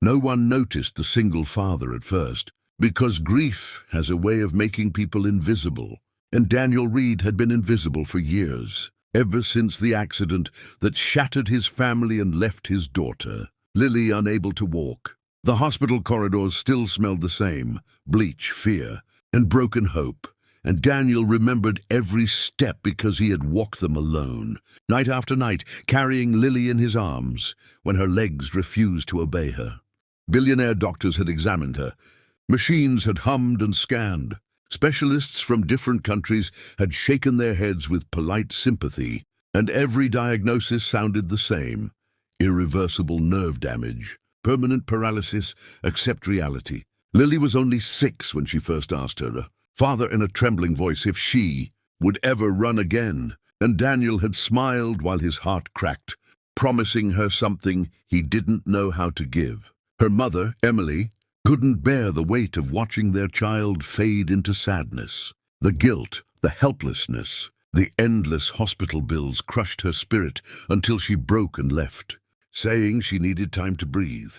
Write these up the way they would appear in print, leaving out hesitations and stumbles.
No one noticed the single father at first, because grief has a way of making people invisible. And Daniel Reed had been invisible for years, ever since the accident that shattered his family and left his daughter, Lily, unable to walk. The hospital corridors still smelled the same: bleach, fear, and broken hope. And Daniel remembered every step because he had walked them alone, night after night, carrying Lily in his arms when her legs refused to obey her. Billionaire doctors had examined her. Machines had hummed and scanned. Specialists from different countries had shaken their heads with polite sympathy, and every diagnosis sounded the same: irreversible nerve damage, permanent paralysis, accept reality. Lily was only 6 when she first asked her father in a trembling voice if she would ever run again, and Daniel had smiled while his heart cracked, promising her something he didn't know how to give. Her mother, Emily, couldn't bear the weight of watching their child fade into sadness. The guilt, the helplessness, the endless hospital bills crushed her spirit until she broke and left, saying she needed time to breathe.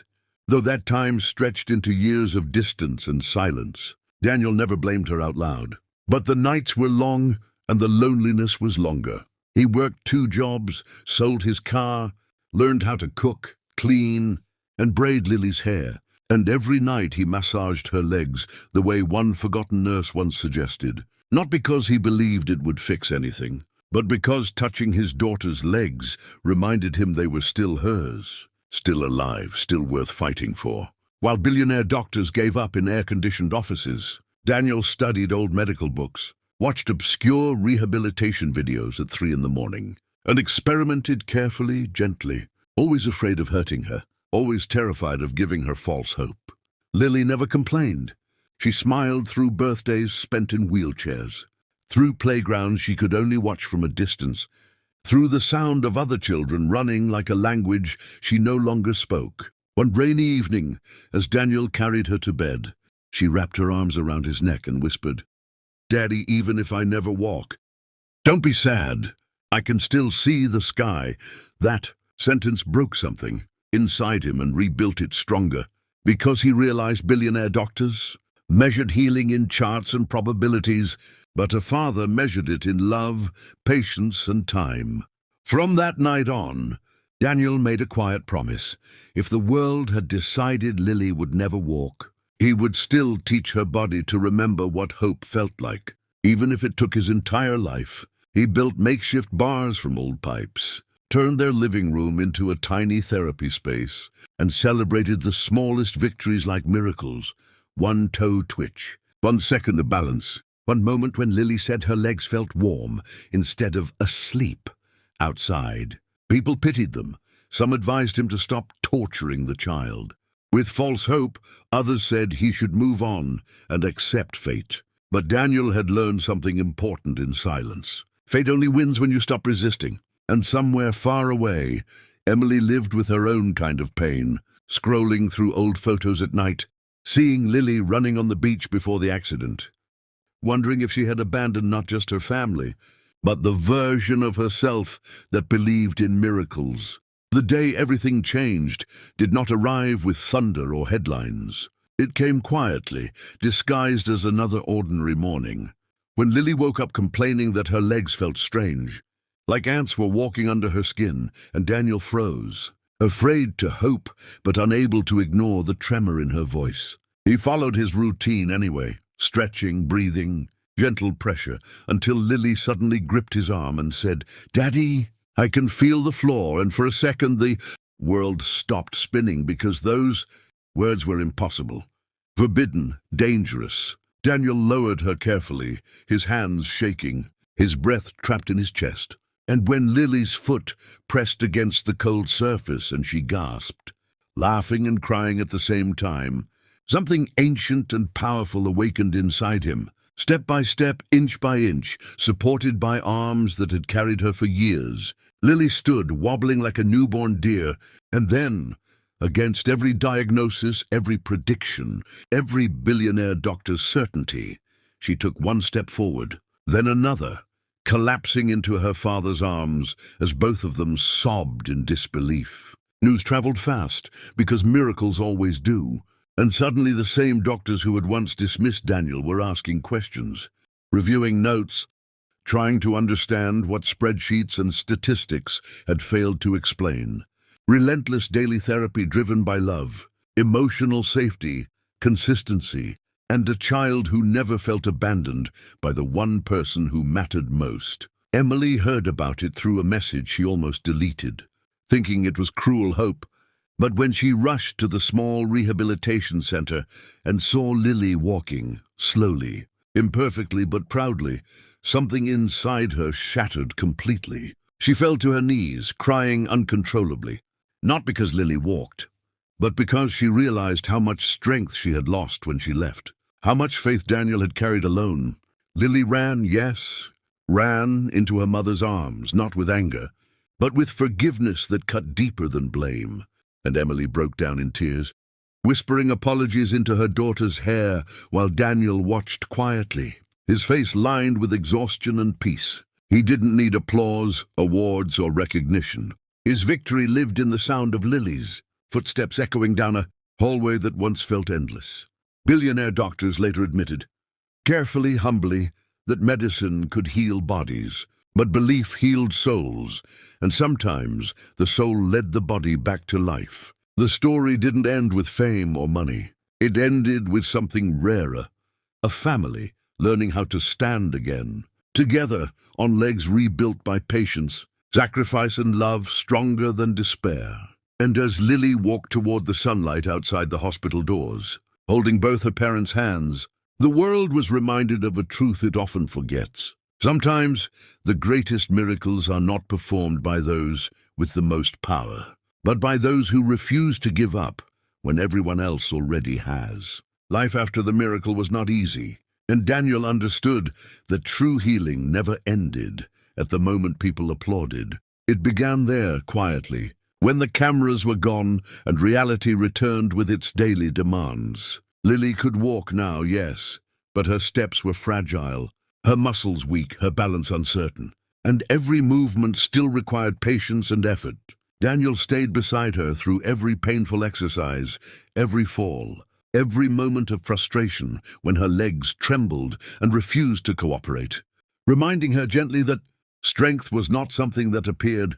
Though that time stretched into years of distance and silence, Daniel never blamed her out loud. But the nights were long and the loneliness was longer. He worked 2 jobs, sold his car, learned how to cook, clean, and braid Lily's hair. And every night he massaged her legs the way one forgotten nurse once suggested, not because he believed it would fix anything, but because touching his daughter's legs reminded him they were still hers, still alive, still worth fighting for. While billionaire doctors gave up in air-conditioned offices, Daniel studied old medical books, watched obscure rehabilitation videos at 3 in the morning, and experimented carefully, gently, always afraid of hurting her, always terrified of giving her false hope. Lily never complained. She smiled through birthdays spent in wheelchairs, through playgrounds she could only watch from a distance, through the sound of other children running like a language she no longer spoke. One rainy evening, as Daniel carried her to bed, she wrapped her arms around his neck and whispered, "Daddy, even if I never walk, don't be sad. I can still see the sky." That sentence broke something inside him and rebuilt it stronger, because he realized billionaire doctors measured healing in charts and probabilities, but a father measured it in love, patience, and time. From that night on, Daniel made a quiet promise. If the world had decided Lily would never walk, he would still teach her body to remember what hope felt like, even if it took his entire life. He built makeshift bars from old pipes, turned their living room into a tiny therapy space, and celebrated the smallest victories like miracles: 1 toe twitch, 1 second of balance, 1 moment when Lily said her legs felt warm instead of asleep outside. People pitied them. Some advised him to stop torturing the child. With false hope, others said he should move on and accept fate. But Daniel had learned something important in silence. Fate only wins when you stop resisting. And somewhere far away, Emily lived with her own kind of pain, scrolling through old photos at night, seeing Lily running on the beach before the accident, wondering if she had abandoned not just her family, but the version of herself that believed in miracles. The day everything changed did not arrive with thunder or headlines. It came quietly, disguised as another ordinary morning, when Lily woke up complaining that her legs felt strange, like ants were walking under her skin, and Daniel froze, afraid to hope but unable to ignore the tremor in her voice. He followed his routine anyway, stretching, breathing, gentle pressure, until Lily suddenly gripped his arm and said, "Daddy, I can feel the floor," and for a second the world stopped spinning because those words were impossible, forbidden, dangerous. Daniel lowered her carefully, his hands shaking, his breath trapped in his chest. And when Lily's foot pressed against the cold surface and she gasped, laughing and crying at the same time, something ancient and powerful awakened inside him. Step by step, inch by inch, supported by arms that had carried her for years, Lily stood, wobbling like a newborn deer, and then, against every diagnosis, every prediction, every billionaire doctor's certainty, she took 1 step forward, then another, collapsing into her father's arms as both of them sobbed in disbelief. News traveled fast, because miracles always do. And suddenly the same doctors who had once dismissed Daniel were asking questions, reviewing notes, trying to understand what spreadsheets and statistics had failed to explain. Relentless daily therapy driven by love, emotional safety, consistency, and a child who never felt abandoned by the one person who mattered most. Emily heard about it through a message she almost deleted, thinking it was cruel hope. But when she rushed to the small rehabilitation center and saw Lily walking, slowly, imperfectly but proudly, something inside her shattered completely. She fell to her knees, crying uncontrollably, not because Lily walked, but because she realized how much strength she had lost when she left, how much faith Daniel had carried alone. Lily ran, yes, ran into her mother's arms, not with anger, but with forgiveness that cut deeper than blame. And Emily broke down in tears, whispering apologies into her daughter's hair while Daniel watched quietly, his face lined with exhaustion and peace. He didn't need applause, awards, or recognition. His victory lived in the sound of Lily's footsteps echoing down a hallway that once felt endless. Billionaire doctors later admitted, carefully, humbly, that medicine could heal bodies, but belief healed souls, and sometimes the soul led the body back to life. The story didn't end with fame or money. It ended with something rarer, a family learning how to stand again, together on legs rebuilt by patience, sacrifice and love stronger than despair. And as Lily walked toward the sunlight outside the hospital doors, holding both her parents' hands, the world was reminded of a truth it often forgets. Sometimes the greatest miracles are not performed by those with the most power, but by those who refuse to give up when everyone else already has. Life after the miracle was not easy, and Daniel understood that true healing never ended at the moment people applauded. It began there, quietly, when the cameras were gone and reality returned with its daily demands. Lily could walk now, yes, but her steps were fragile, her muscles weak, her balance uncertain, and every movement still required patience and effort. Daniel stayed beside her through every painful exercise, every fall, every moment of frustration when her legs trembled and refused to cooperate, reminding her gently that strength was not something that appeared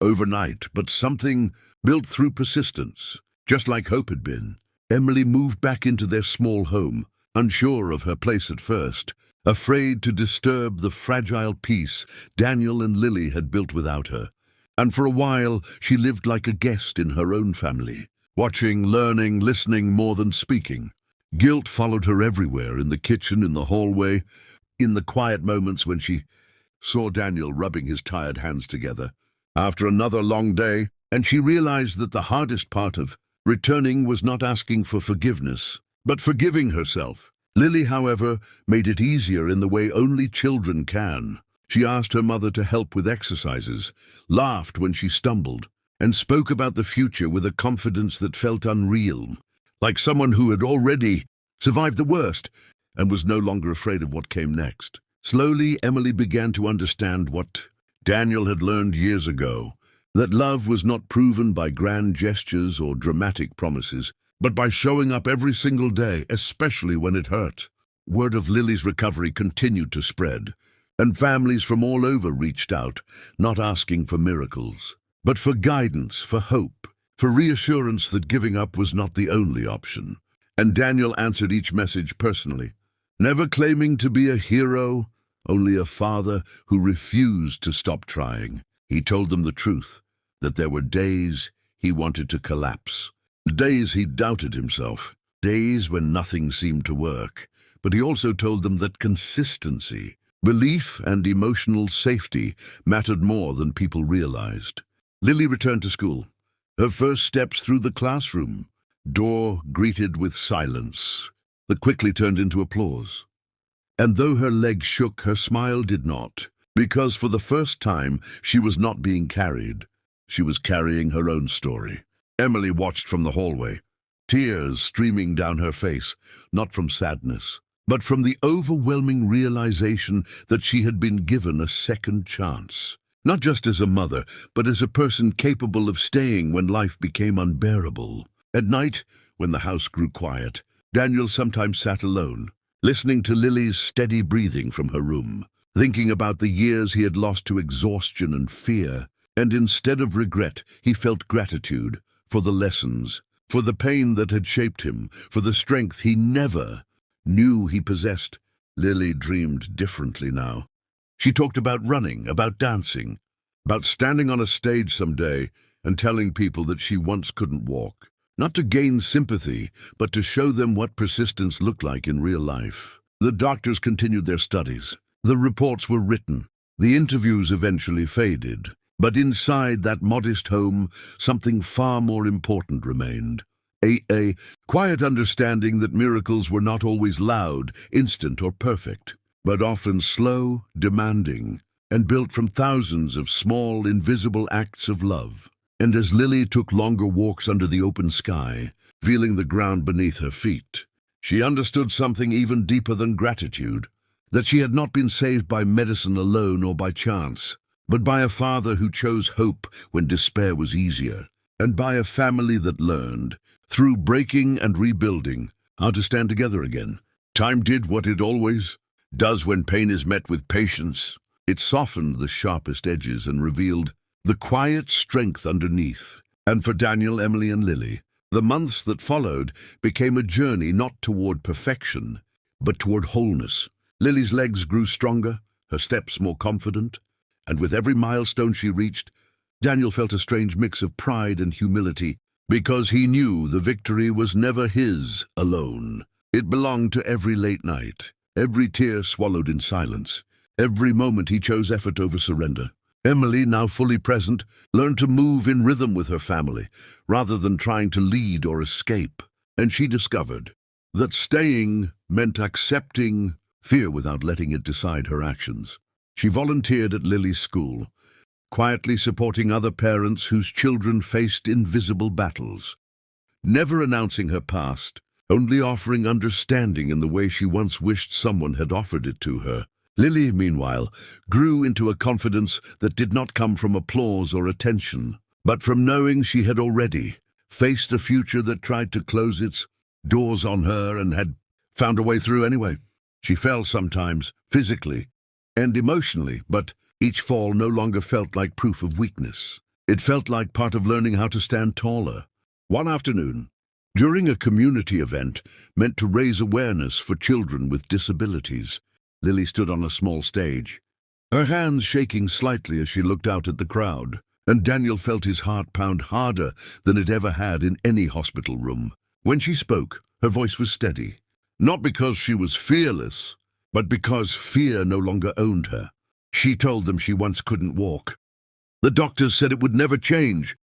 overnight, but something built through persistence, just like hope had been. Emily moved back into their small home, unsure of her place at first, afraid to disturb the fragile peace Daniel and Lily had built without her. And for a while, she lived like a guest in her own family, watching, learning, listening more than speaking. Guilt followed her everywhere, in the kitchen, in the hallway, in the quiet moments when she saw Daniel rubbing his tired hands together after another long day, and she realized that the hardest part of returning was not asking for forgiveness, but forgiving herself. Lily, however, made it easier in the way only children can. She asked her mother to help with exercises, laughed when she stumbled, and spoke about the future with a confidence that felt unreal, like someone who had already survived the worst and was no longer afraid of what came next. Slowly, Emily began to understand what Daniel had learned years ago, that love was not proven by grand gestures or dramatic promises, but by showing up every single day, especially when it hurt. Word of Lily's recovery continued to spread, and families from all over reached out, not asking for miracles, but for guidance, for hope, for reassurance that giving up was not the only option. And Daniel answered each message personally, never claiming to be a hero, only a father who refused to stop trying. He told them the truth, that there were days he wanted to collapse, days he doubted himself, days when nothing seemed to work. But he also told them that consistency, belief, and emotional safety mattered more than people realized. Lily returned to school, her first steps through the classroom, door greeted with silence that quickly turned into applause. And though her legs shook, her smile did not, because for the first time she was not being carried. She was carrying her own story. Emily watched from the hallway, tears streaming down her face, not from sadness, but from the overwhelming realization that she had been given a second chance. not just as a mother, but as a person capable of staying when life became unbearable. At night, when the house grew quiet, Daniel sometimes sat alone, listening to Lily's steady breathing from her room, thinking about the years he had lost to exhaustion and fear, and instead of regret, he felt gratitude for the lessons, for the pain that had shaped him, for the strength he never knew he possessed. Lily dreamed differently now. She talked about running, about dancing, about standing on a stage someday and telling people that she once couldn't walk, not to gain sympathy, but to show them what persistence looked like in real life. The doctors continued their studies. The reports were written. The interviews eventually faded. But inside that modest home, something far more important remained. A quiet understanding that miracles were not always loud, instant, or perfect, but often slow, demanding, and built from thousands of small, invisible acts of love. And as Lily took longer walks under the open sky, feeling the ground beneath her feet, she understood something even deeper than gratitude, that she had not been saved by medicine alone or by chance, but by a father who chose hope when despair was easier, and by a family that learned, through breaking and rebuilding, how to stand together again. Time did what it always does when pain is met with patience. It softened the sharpest edges and revealed the quiet strength underneath. And for Daniel, Emily, and Lily, the months that followed became a journey not toward perfection, but toward wholeness. Lily's legs grew stronger, her steps more confident, and with every milestone she reached, Daniel felt a strange mix of pride and humility, because he knew the victory was never his alone. It belonged to every late night, every tear swallowed in silence, every moment he chose effort over surrender. Emily, now fully present, learned to move in rhythm with her family, rather than trying to lead or escape, and she discovered that staying meant accepting fear without letting it decide her actions. She volunteered at Lily's school, quietly supporting other parents whose children faced invisible battles, never announcing her past, only offering understanding in the way she once wished someone had offered it to her. Lily, meanwhile, grew into a confidence that did not come from applause or attention, but from knowing she had already faced a future that tried to close its doors on her and had found a way through anyway. She fell sometimes, physically and emotionally, but each fall no longer felt like proof of weakness. It felt like part of learning how to stand taller. One afternoon, during a community event meant to raise awareness for children with disabilities, Lily stood on a small stage, her hands shaking slightly as she looked out at the crowd, and Daniel felt his heart pound harder than it ever had in any hospital room. When she spoke, her voice was steady, not because she was fearless, but because fear no longer owned her. She told them she once couldn't walk. The doctors said it would never change,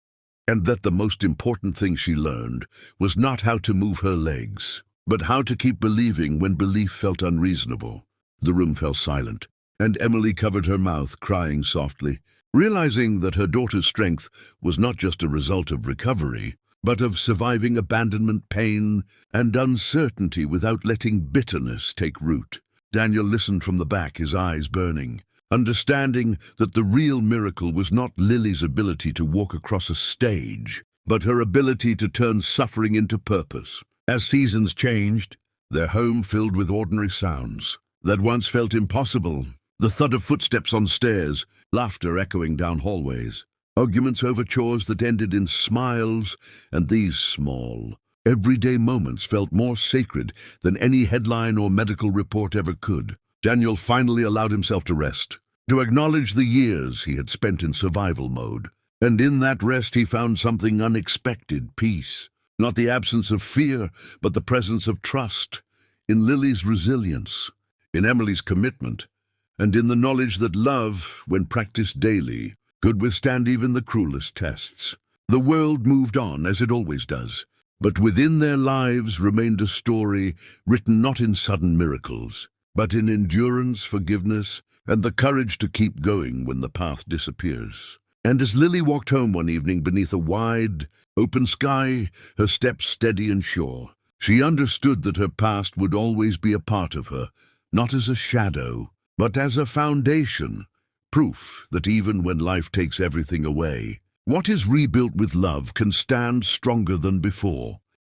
and that the most important thing she learned was not how to move her legs, but how to keep believing when belief felt unreasonable. The room fell silent, and Emily covered her mouth, crying softly, realizing that her daughter's strength was not just a result of recovery, but of surviving abandonment, pain, and uncertainty without letting bitterness take root. Daniel listened from the back, his eyes burning, understanding that the real miracle was not Lily's ability to walk across a stage, but her ability to turn suffering into purpose. As seasons changed, their home filled with ordinary sounds that once felt impossible, the thud of footsteps on stairs, laughter echoing down hallways, arguments over chores that ended in smiles, and these small, everyday moments felt more sacred than any headline or medical report ever could. Daniel finally allowed himself to rest, to acknowledge the years he had spent in survival mode. And in that rest he found something unexpected: peace. Not the absence of fear, but the presence of trust. In Lily's resilience, in Emily's commitment, and in the knowledge that love, when practiced daily, could withstand even the cruelest tests. The world moved on, as it always does, but within their lives remained a story written not in sudden miracles, but in endurance, forgiveness, and the courage to keep going when the path disappears. And as Lily walked home one evening beneath a wide, open sky, her steps steady and sure, she understood that her past would always be a part of her, not as a shadow, but as a foundation, proof that even when life takes everything away, what is rebuilt with love can stand stronger than before.